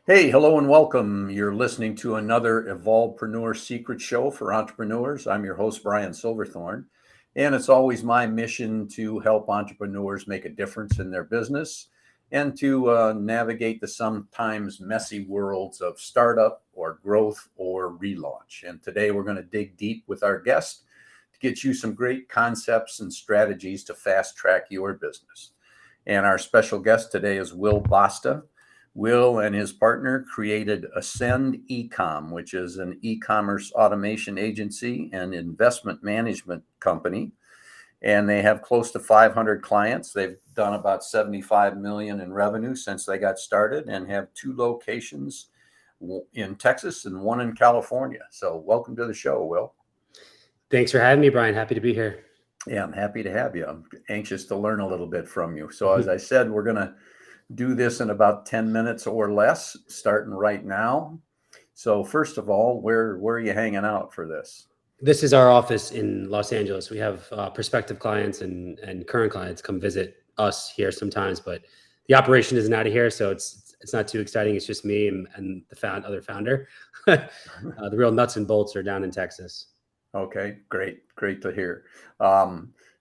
Hey, hello and welcome. You're listening to another Evolvepreneur Secret Show for entrepreneurs. I'm your host, Brian Silverthorne, and it's always my mission to help entrepreneurs make a difference in their business and to navigate the sometimes messy worlds of startup or growth or relaunch. And today we're going to dig deep with our guest to get you some great concepts and strategies to fast track your business. And our special guest today is Will Basta. Will and his partner created Ascend Ecom, which is an e-commerce automation agency and investment management company. And they have close to 500 clients. They've done about 75 million in revenue since they got started and have two locations in Texas and one in California. So welcome to the show, Will. Thanks for having me, Brian. Happy to be here. Yeah, I'm happy to have you. I'm anxious to learn a little bit from you. So as I said, we're going to do this in about 10 minutes or less, starting right now. So first of all, where are you hanging out for this? This is our office in Los Angeles. We have prospective clients and current clients come visit us here sometimes, but the operation isn't out of here, so it's not too exciting. It's just me and the other founder. The real nuts and bolts are down in Texas. Okay, great to hear.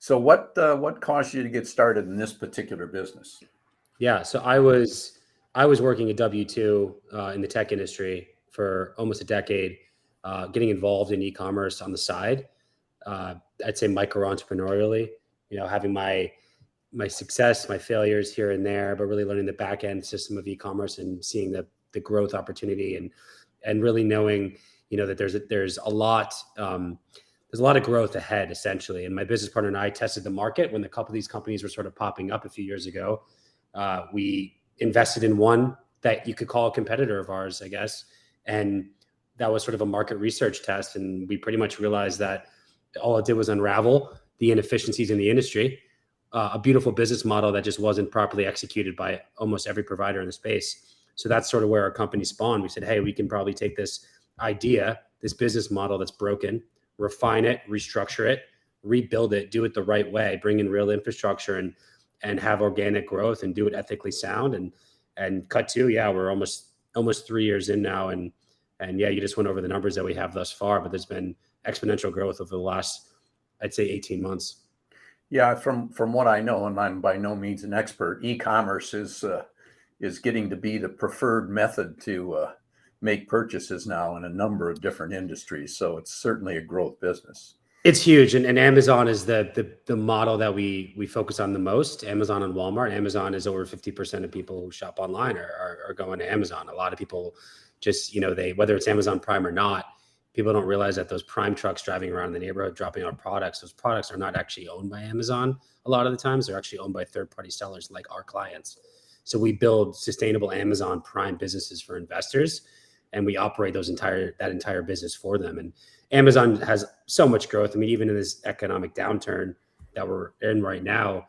So what caused you to get started in this particular business? Yeah, so I was working at W-2 in the tech industry for almost a decade, getting involved in e-commerce on the side. I'd say micro entrepreneurially, having my success, my failures here and there, but really learning the back end system of e-commerce and seeing the growth opportunity and really knowing, that there's a lot of growth ahead essentially. And my business partner and I tested the market when a couple of these companies were sort of popping up a few years ago. We invested in one that you could call a competitor of ours, I guess. And that was sort of a market research test. And we pretty much realized that all it did was unravel the inefficiencies in the industry, a beautiful business model that just wasn't properly executed by almost every provider in the space. So that's sort of where our company spawned. We said, hey, we can probably take this idea, this business model that's broken, refine it, restructure it, rebuild it, do it the right way, bring in real infrastructure and have organic growth and do it ethically sound and cut to, we're almost 3 years in now. And you just went over the numbers that we have thus far, but there's been exponential growth over the last, I'd say 18 months. Yeah, from what I know, and I'm by no means an expert, e-commerce is getting to be the preferred method to make purchases now in a number of different industries. So it's certainly a growth business. It's huge. And Amazon is the model that we focus on the most. Amazon and Walmart. Amazon is over 50% of people who shop online are going to Amazon. A lot of people just, whether it's Amazon Prime or not, people don't realize that those Prime trucks driving around in the neighborhood, dropping out products, those products are not actually owned by Amazon. A lot of the times they're actually owned by third-party sellers like our clients. So we build sustainable Amazon Prime businesses for investors, and we operate that entire business for them. And Amazon has so much growth. I mean, even in this economic downturn that we're in right now,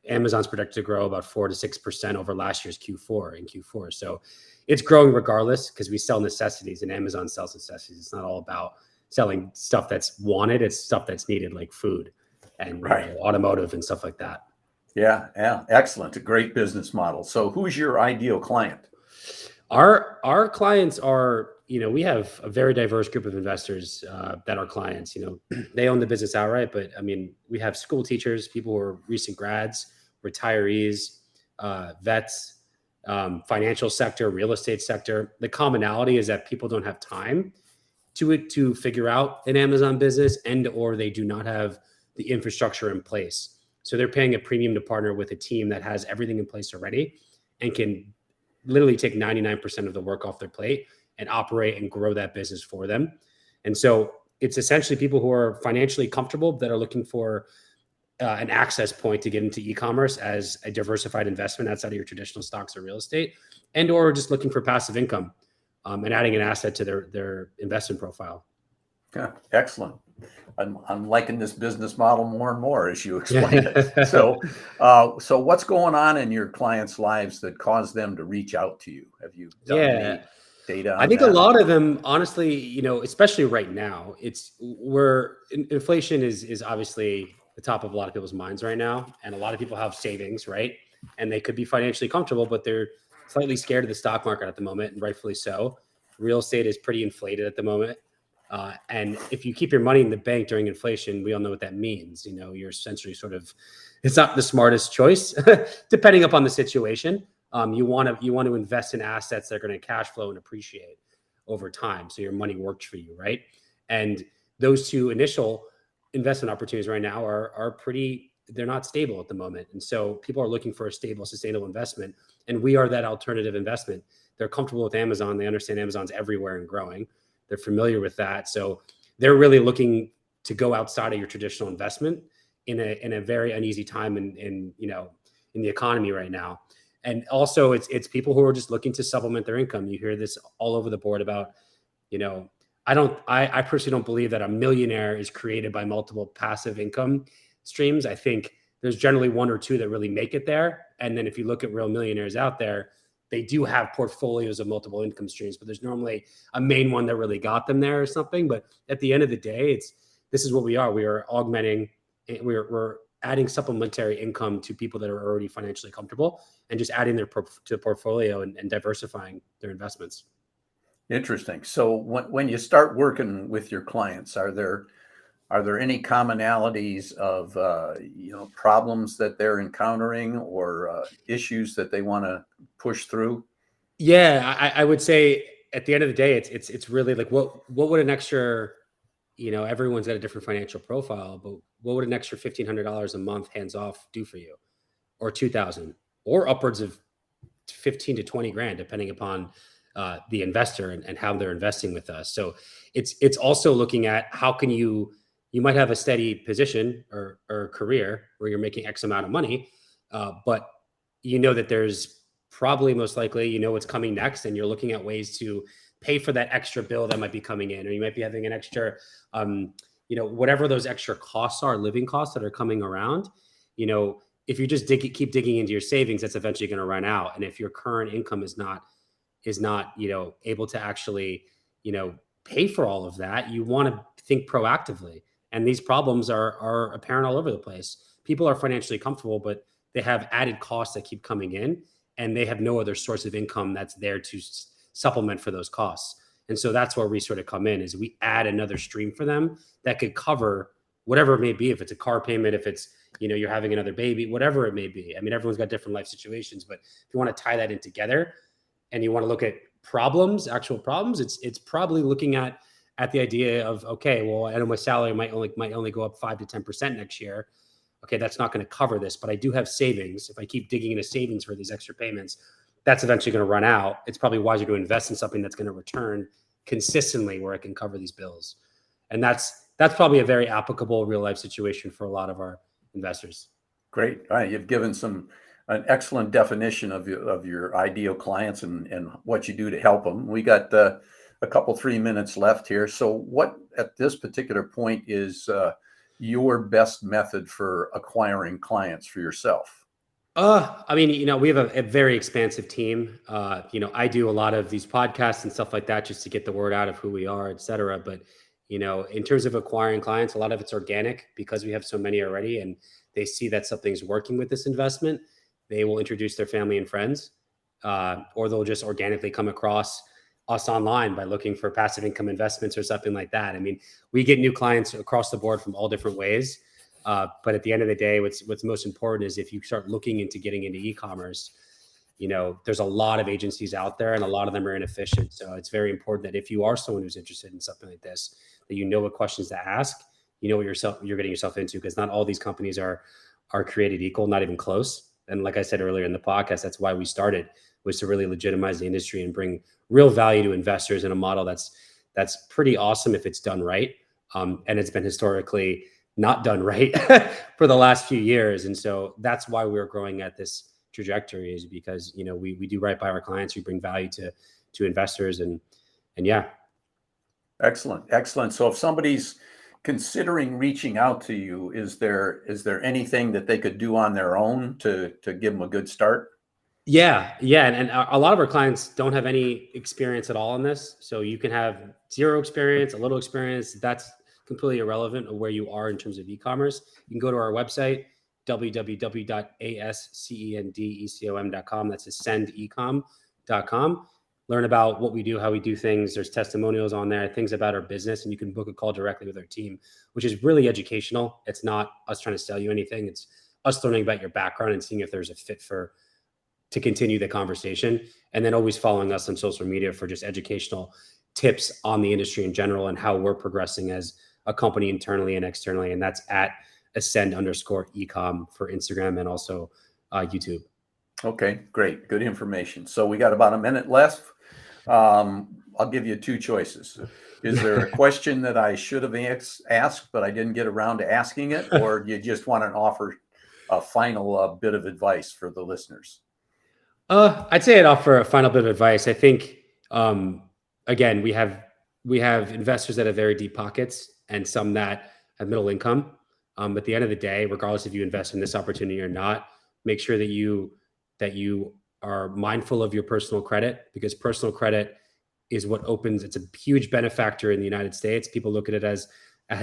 Amazon's projected to grow about 4 to 6% over last year's Q4. So it's growing regardless because we sell necessities and Amazon sells necessities. It's not all about selling stuff that's wanted. It's stuff that's needed, like food and automotive and stuff like that. Yeah. Excellent. A great business model. So who's your ideal client? Our clients are, we have a very diverse group of investors that are clients. They own the business outright, but I mean, we have school teachers, people who are recent grads, retirees, vets, financial sector, real estate sector. The commonality is that people don't have time to figure out an Amazon business or they do not have the infrastructure in place. So they're paying a premium to partner with a team that has everything in place already and can literally take 99% of the work off their plate and operate and grow that business for them. And so it's essentially people who are financially comfortable that are looking for an access point to get into e-commerce as a diversified investment outside of your traditional stocks or real estate, and or just looking for passive income and adding an asset to their investment profile. Yeah, excellent. I'm liking this business model more and more as you explain it. So what's going on in your clients' lives that caused them to reach out to you? Have you done any data on I think that? a lot of them, honestly, especially right now, it's where inflation is obviously the top of a lot of people's minds right now. And a lot of people have savings, right? And they could be financially comfortable, but they're slightly scared of the stock market at the moment, and rightfully so. Real estate is pretty inflated at the moment. And if you keep your money in the bank during inflation, we all know what that means. You're essentially it's not the smartest choice, depending upon the situation. You want to invest in assets that are going to cash flow and appreciate over time, so your money works for you, right? And those two initial investment opportunities right now are pretty. They're not stable at the moment, and so people are looking for a stable, sustainable investment. And we are that alternative investment. They're comfortable with Amazon. They understand Amazon's everywhere and growing. They're familiar with that. So they're really looking to go outside of your traditional investment in a very uneasy time in the economy right now. And also it's people who are just looking to supplement their income. You hear this all over the board about, I personally don't believe that a millionaire is created by multiple passive income streams. I think there's generally one or two that really make it there. And then if you look at real millionaires out there, they do have portfolios of multiple income streams, but there's normally a main one that really got them there or something. But at the end of the day, this is what we are. We are augmenting, we're adding supplementary income to people that are already financially comfortable and just adding to the portfolio and diversifying their investments. Interesting. So when you start working with your clients, are there any commonalities of problems that they're encountering or issues that they want to push through? Yeah, I would say at the end of the day, it's really like what would an extra, everyone's got a different financial profile, but what would an extra $1,500 a month hands off do for you, or 2,000, or upwards of 15 to 20 grand, depending upon the investor and how they're investing with us. So it's also looking at how can you might have a steady position or career where you're making X amount of money, but that there's probably most likely, what's coming next, and you're looking at ways to pay for that extra bill that might be coming in, or you might be having an extra, whatever those extra costs are, living costs that are coming around. If you just keep digging into your savings, that's eventually going to run out. And if your current income is not able to actually, pay for all of that, you want to think proactively. And these problems are apparent all over the place. People are financially comfortable, but they have added costs that keep coming in, and they have no other source of income that's there to supplement for those costs. And so that's where we sort of come in, is we add another stream for them that could cover whatever it may be. If it's a car payment, if it's, you're having another baby, whatever it may be. I mean, everyone's got different life situations, but if you want to tie that in together and you want to look at actual problems, it's probably looking at the idea of, okay, well, I know my salary might only go up 5 to 10% next year. Okay, that's not going to cover this, but I do have savings. If I keep digging into savings for these extra payments, that's eventually going to run out. It's probably wiser to invest in something that's going to return consistently where I can cover these bills. And that's probably a very applicable real life situation for a lot of our investors. Great. All right. You've given an excellent definition of your ideal clients and what you do to help them. We got a couple 3 minutes left here. So what at this particular point is your best method for acquiring clients for yourself? I mean, we have a very expansive team. I do a lot of these podcasts and stuff like that just to get the word out of who we are, et cetera. But, in terms of acquiring clients, a lot of it's organic because we have so many already, and they see that something's working with this investment. They will introduce their family and friends, or they'll just organically come across us online by looking for passive income investments or something like that. I mean, we get new clients across the board from all different ways. But at the end of the day, what's most important is if you start looking into getting into e-commerce, there's a lot of agencies out there and a lot of them are inefficient. So it's very important that if you are someone who's interested in something like this, that you know what questions to ask, what you're getting yourself into, because not all these companies are created equal, not even close. And like I said earlier in the podcast, that's why we started, was to really legitimize the industry and bring real value to investors in a model that's pretty awesome if it's done right. And it's been historically not done right for the last few years. And so that's why we're growing at this trajectory, is because, we do right by our clients. We bring value to investors and yeah. Excellent. So if somebody's considering reaching out to you, is there anything that they could do on their own to give them a good start? Yeah. And a lot of our clients don't have any experience at all in this. So you can have zero experience, a little experience. That's completely irrelevant of where you are in terms of e-commerce. You can go to our website, www.ascendecom. That's ascendecom.com. Learn about what we do, how we do things. There's testimonials on there, things about our business, and you can book a call directly with our team, which is really educational. It's not us trying to sell you anything. It's us learning about your background and seeing if there's a fit to continue the conversation. And then always following us on social media for just educational tips on the industry in general and how we're progressing as a company internally and externally. And that's at Ascend_Ecom for Instagram and also YouTube. Okay, great. Good information. So we got about a minute left. I'll give you two choices. Is there a question that I should have asked, but I didn't get around to asking it? Or you just want to offer a final bit of advice for the listeners? I'd say I'd offer a final bit of advice. I think, again, we have investors that have very deep pockets and some that have middle income. At the end of the day, regardless if you invest in this opportunity or not, make sure that you are mindful of your personal credit, because personal credit is what opens. It's a huge benefactor in the United States. People look at it as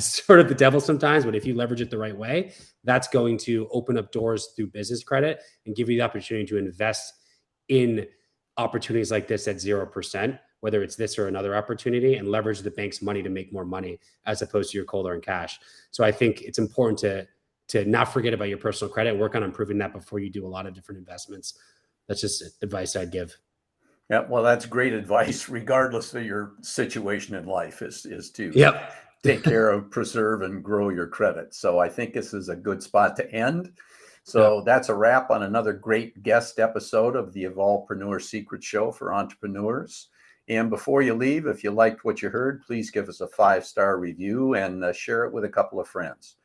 sort of the devil sometimes, but if you leverage it the right way, that's going to open up doors through business credit and give you the opportunity to invest in opportunities like this at 0%, whether it's this or another opportunity, and leverage the bank's money to make more money as opposed to your cold earned cash. So I think it's important to not forget about your personal credit, work on improving that before you do a lot of different investments. That's just advice I'd give. Yeah, well, that's great advice, regardless of your situation in life, is to Yep. take care of, preserve, and grow your credit. So I think this is a good spot to end. So that's a wrap on another great guest episode of the Evolvepreneur Secret Show for entrepreneurs. And before you leave, if you liked what you heard, please give us a 5-star review and share it with a couple of friends.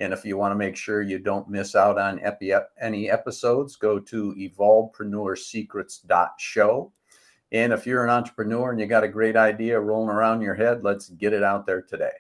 And if you want to make sure you don't miss out on any episodes, go to evolvepreneursecrets.show. And if you're an entrepreneur and you got a great idea rolling around your head, let's get it out there today.